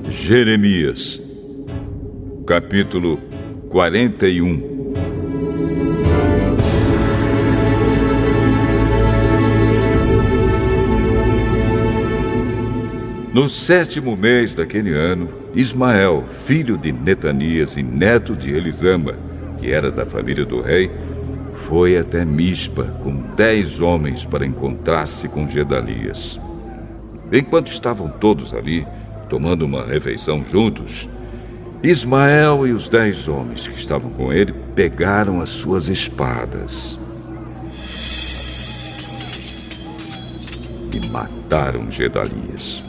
Jeremias, capítulo 41. No 7º mês daquele ano, Ismael, filho de Netanias e neto de Elisama, que era da família do rei, foi até Mispa com 10 homens para encontrar-se com Gedalias. Enquanto estavam todos ali, tomando uma refeição juntos, Ismael e os 10 homens que estavam com ele pegaram as suas espadas e mataram Gedalias.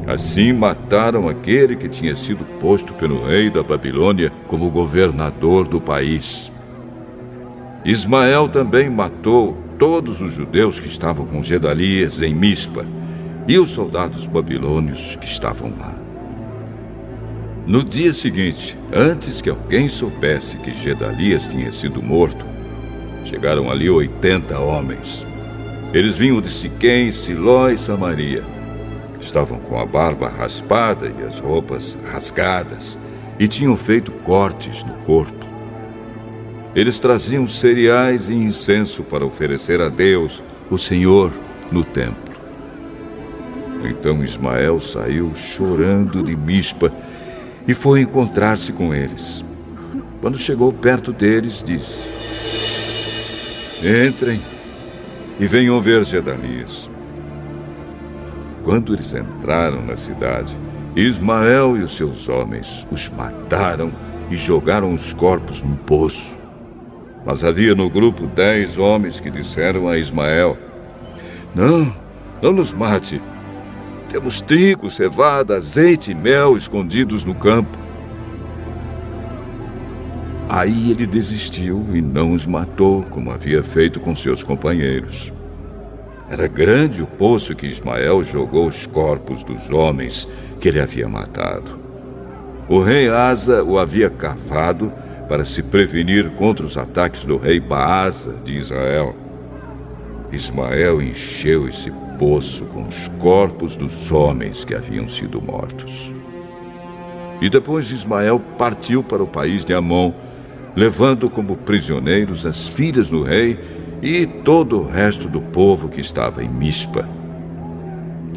Assim mataram aquele que tinha sido posto pelo rei da Babilônia como governador do país. Ismael também matou todos os judeus que estavam com Gedalias em Mispa e os soldados babilônios que estavam lá. No dia seguinte, antes que alguém soubesse que Gedalias tinha sido morto, chegaram ali 80 homens. Eles vinham de Siquém, Siló e Samaria. Estavam com a barba raspada e as roupas rasgadas e tinham feito cortes no corpo. Eles traziam cereais e incenso para oferecer a Deus, o Senhor, no templo. Então Ismael saiu chorando de Mispa e foi encontrar-se com eles. Quando chegou perto deles, disse: "Entrem e venham ver Gedalias." Quando eles entraram na cidade, Ismael e os seus homens os mataram e jogaram os corpos num poço. Mas havia no grupo 10 homens que disseram a Ismael: Não nos mate. Temos trigo, cevada, azeite e mel escondidos no campo." Aí ele desistiu e não os matou, como havia feito com seus companheiros. Era grande o poço que Ismael jogou os corpos dos homens que ele havia matado. O rei Asa o havia cavado para se prevenir contra os ataques do rei Baasa de Israel. Ismael encheu esse poço com os corpos dos homens que haviam sido mortos. E depois Ismael partiu para o país de Amon, levando como prisioneiros as filhas do rei e todo o resto do povo que estava em Mispa.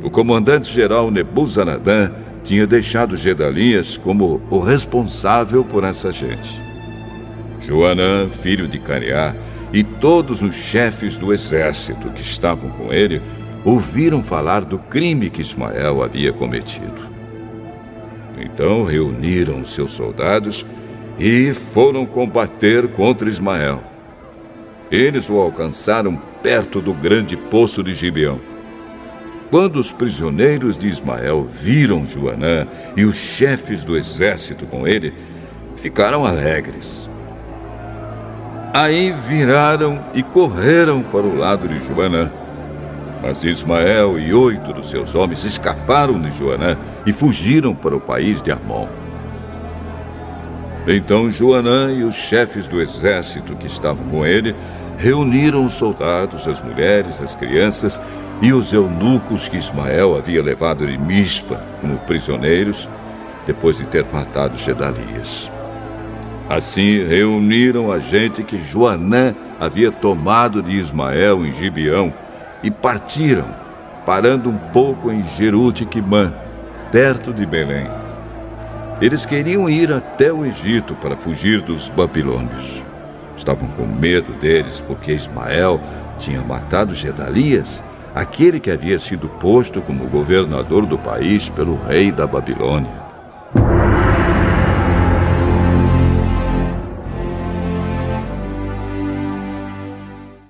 O comandante-geral Nebuzaradã tinha deixado Gedalias como o responsável por essa gente. Joanã, filho de Careá, e todos os chefes do exército que estavam com ele ouviram falar do crime que Ismael havia cometido. Então reuniram seus soldados e foram combater contra Ismael. Eles o alcançaram perto do grande poço de Gibeão. Quando os prisioneiros de Ismael viram Joanã e os chefes do exército com ele, ficaram alegres. Aí viraram e correram para o lado de Joanã. Mas Ismael e 8 dos seus homens escaparam de Joanã e fugiram para o país de Amon. Então Joanã e os chefes do exército que estavam com ele reuniram os soldados, as mulheres, as crianças e os eunucos que Ismael havia levado de Mispa como prisioneiros, depois de ter matado Gedalias. Assim reuniram a gente que Joanã havia tomado de Ismael em Gibeão e partiram, parando um pouco em Jeruti-Quimã, perto de Belém. Eles queriam ir até o Egito para fugir dos babilônios. Estavam com medo deles porque Ismael tinha matado Gedalias, aquele que havia sido posto como governador do país pelo rei da Babilônia.